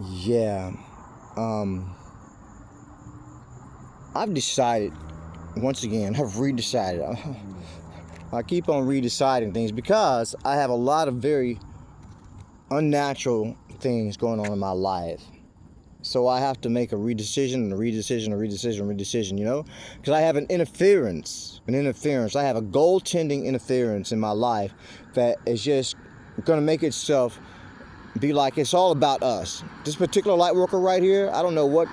Yeah. Um, I've decided, once again, I've redecided. I keep on redeciding things because I have a lot of very unnatural things going on in my life. So I have to make a redecision and a redecision, a redecision, a redecision, you know? Because I have an interference. I have a goaltending interference in my life that is just going to make itself be like it's all about us. This particular light worker right here, I don't know what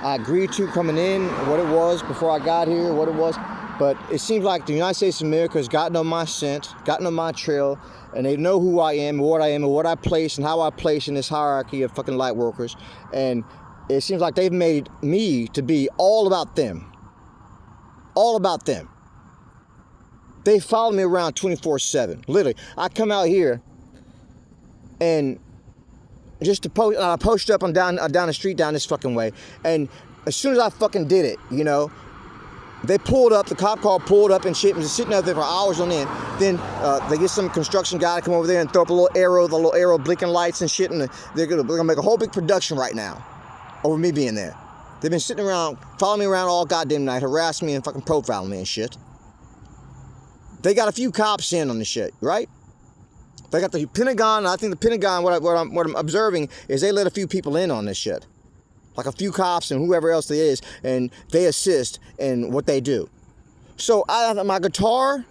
I agreed to coming in, what it was before I got here, what it was. But it seems like the United States of America has gotten on my scent, gotten on my trail, and they know who I am, and what I place, and how I place in this hierarchy of fucking light workers. And it seems like they've made me to be all about them. All about them. They follow me around 24/7. Literally, I come out here and just to post, I post up on down the street down this fucking way. And as soon as I fucking did it, you know, they pulled up, the cop car pulled up and shit, and was sitting out there for hours on end. Then they get some construction guy to come over there and throw up a little arrow, the little arrow blinking lights and shit, and they're gonna make a whole big production right now over me being there. They've been sitting around, following me around all goddamn night, harassing me and fucking profiling me and shit. They got a few cops in on the shit, right? They got the Pentagon, and I think the Pentagon, what I'm observing is they let a few people in on this shit. Like a few cops and whoever else there is, and they assist in what they do. So my guitar,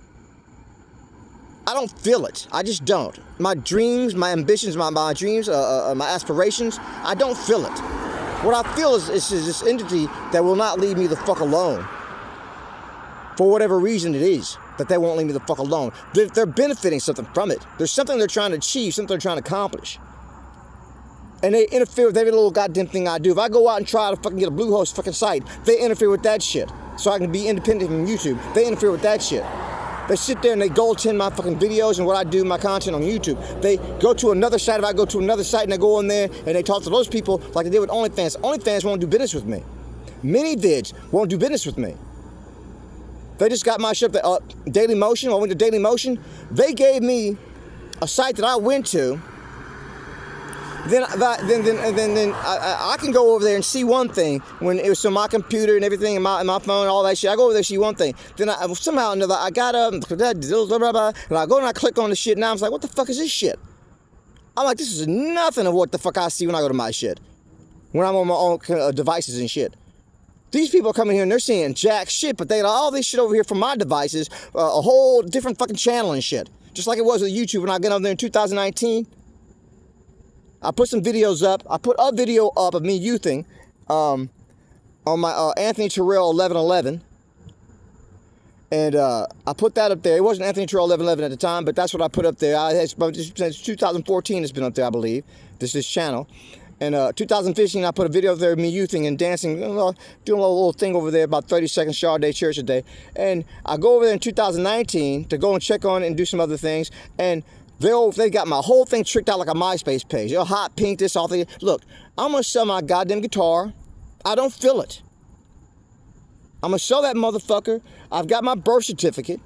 I don't feel it. I just don't. My dreams, my ambitions, my dreams, my aspirations, I don't feel it. What I feel is this entity that will not leave me the fuck alone. For whatever reason it is, that they won't leave me the fuck alone. They're benefiting something from it. There's something they're trying to achieve, something they're trying to accomplish. And they interfere with every little goddamn thing I do. If I go out and try to fucking get a Bluehost fucking site, they interfere with that shit. So I can be independent from YouTube. They interfere with that shit. They sit there and they goaltend my fucking videos and what I do, my content on YouTube. They go to another site, if I go to another site and they go in there and they talk to those people like they did with OnlyFans. OnlyFans won't do business with me. Mini-vids won't do business with me. They just got my shit, Daily Motion. I went to Daily Motion. They gave me a site that I went to. Then I can go over there and see one thing when it was on my computer and everything and my phone and all that shit. I go over there and see one thing. Then somehow or another I got up and I go and I click on the shit. Now I'm like, what the fuck is this shit? I'm like, this is nothing of what the fuck I see when I go to my shit. When I'm on my own devices and shit. These people are coming here and they're seeing jack shit, but they got all this shit over here from my devices, a whole different fucking channel and shit. Just like it was with YouTube when I got over there in 2019. I put some videos up. I put a video up of me youthing on my Anthony Terrell 1111. And I put that up there. It wasn't Anthony Terrell 1111 at the time, but that's what I put up there. Since 2014 it's been up there, I believe, this channel. And 2015, I put a video up there of me youthing and dancing, doing a little thing over there, about 30 seconds, Chardonnay Church a day. And I go over there in 2019 to go and check on it and do some other things. And they got my whole thing tricked out like a MySpace page. They're hot pink, this, all thing. Look, I'm going to sell my goddamn guitar. I don't feel it. I'm going to sell that motherfucker. I've got my birth certificate.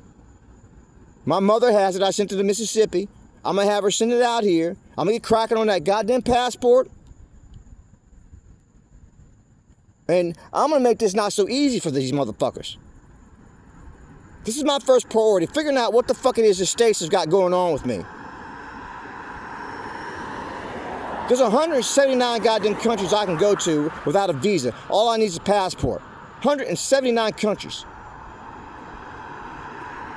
My mother has it. I sent it to Mississippi. I'm going to have her send it out here. I'm going to get cracking on that goddamn passport. And I'm going to make this not so easy for these motherfuckers. This is my first priority, figuring out what the fuck it is the states has got going on with me. There's 179 goddamn countries I can go to without a visa. All I need is a passport. 179 countries.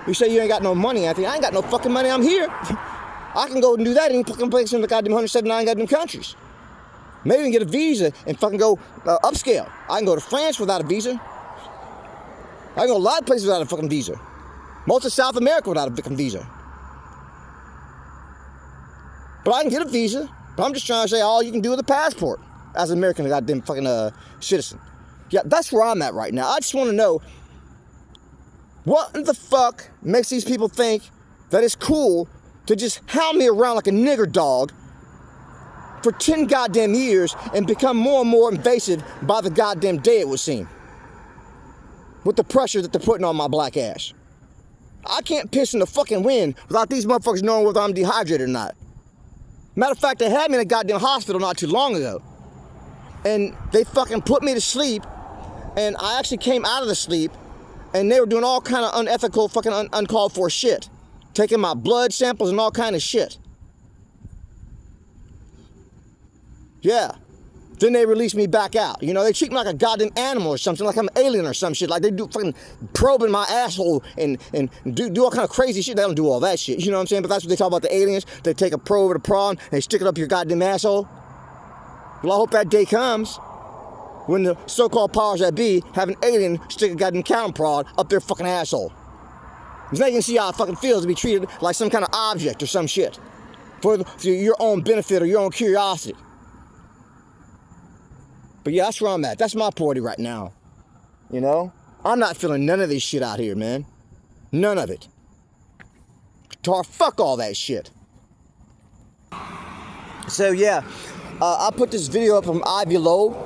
You say you ain't got no money, Anthony. I ain't got no fucking money. I'm here. I can go and do that in fucking places in the goddamn 179 goddamn countries. Maybe even get a visa and fucking go upscale. I can go to France without a visa. I can go a lot of places without a fucking visa. Most of South America without a fucking visa. But I can get a visa. But I'm just trying to say all you can do with a passport as an American goddamn fucking citizen. Yeah, that's where I'm at right now. I just want to know what the fuck makes these people think that it's cool to just hound me around like a nigger dog for 10 goddamn years and become more and more invasive by the goddamn day, it would seem. With the pressure that they're putting on my black ass. I can't piss in the fucking wind without these motherfuckers knowing whether I'm dehydrated or not. Matter of fact, they had me in a goddamn hospital not too long ago. And they fucking put me to sleep, and I actually came out of the sleep, and they were doing all kind of unethical, fucking uncalled for shit. Taking my blood samples and all kind of shit. Yeah. Then they release me back out. You know, they treat me like a goddamn animal or something, like I'm an alien or some shit. Like they do fucking probing my asshole and do all kind of crazy shit. They don't do all that shit. You know what I'm saying? But that's what they talk about the aliens. They take a probe or a prawn and they stick it up your goddamn asshole. Well, I hope that day comes when the so-called powers that be have an alien stick a goddamn cow prod up their fucking asshole. Because they can see how it fucking feels to be treated like some kind of object or some shit. For your own benefit or your own curiosity. But yeah, that's where I'm at. That's my party right now. You know? I'm not feeling none of this shit out here, man. None of it. Fuck all that shit. So yeah, I put this video up from Ivy Loeb.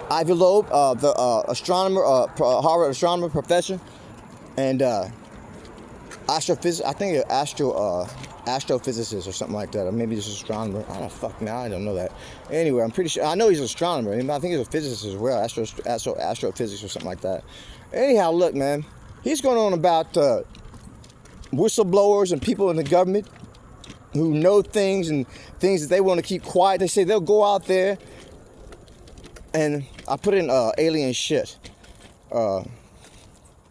Ivy Loeb, the astronomer, Harvard astronomer professor. And astrophysicist, I think astrophysicist or something like that, or maybe he's an astronomer. I don't know that. Anyway, I'm pretty sure, I know he's an astronomer. I think he's a physicist as well, astrophysics or something like that. Anyhow, look, man, he's going on about whistleblowers and people in the government who know things and things that they want to keep quiet. They say they'll go out there, and I put in alien shit.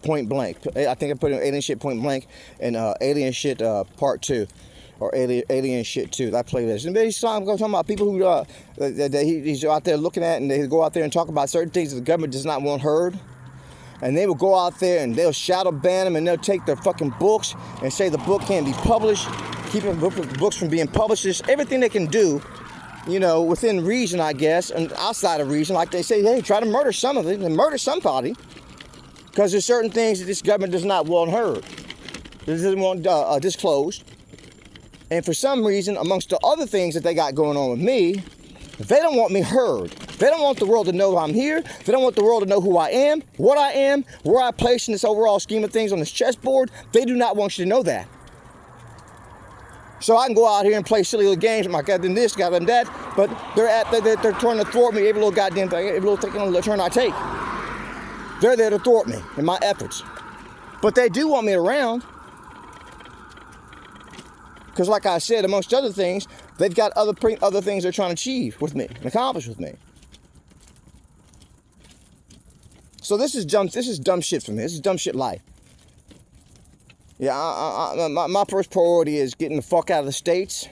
Point blank. I think I put in alien shit point blank and alien shit part 2 or alien shit 2. I play this. And he's talking about people who that he's out there looking at, and they go out there and talk about certain things that the government does not want heard. And they will go out there and they'll shadow ban them, and they'll take their fucking books and say the book can't be published, keeping books from being published. Just everything they can do, you know, within reason, I guess, and outside of reason. Like they say, hey, try to murder some of it and murder somebody. Because there's certain things that this government does not want heard. It doesn't want disclosed. And for some reason, amongst the other things that they got going on with me, they don't want me heard. They don't want the world to know I'm here. They don't want the world to know who I am, what I am, where I place in this overall scheme of things on this chessboard. They do not want you to know that. So I can go out here and play silly little games. My goddamn this, goddamn that. But they're trying to thwart me every little goddamn thing, every little turn I take. They're there to thwart me in my efforts. But they do want me around. Because like I said, amongst other things, they've got other things they're trying to achieve with me and accomplish with me. So this is dumb shit for me. This is dumb shit life. Yeah, my first priority is getting the fuck out of the States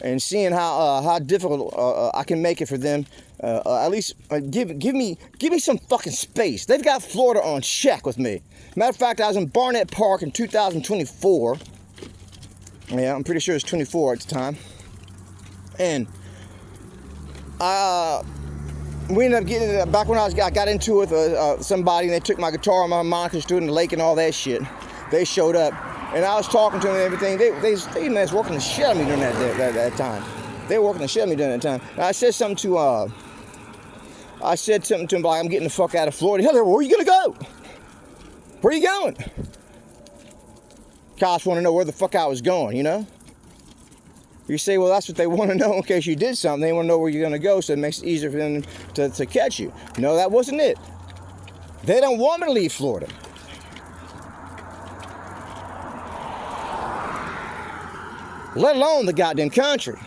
and seeing how difficult I can make it for them. At least give me some fucking space. They've got Florida on check with me. Matter of fact, I was in Barnett Park in 2024. Yeah, I'm pretty sure it's 24 at the time. And we ended up getting back when I got into it with somebody, and they took my guitar and my harmonica, stood in the lake and all that shit. They showed up, and I was talking to them and everything. They was working the shit out of me during that time. They were working the shit out of me during that time. And I said something to them like, I'm getting the fuck out of Florida. Hell, where are you gonna go? Where are you going? Cops want to know where the fuck I was going, you know? You say, well, that's what they want to know in case you did something. They want to know where you're going to go, so it makes it easier for them to catch you. No, that wasn't it. They don't want me to leave Florida. Let alone the goddamn country.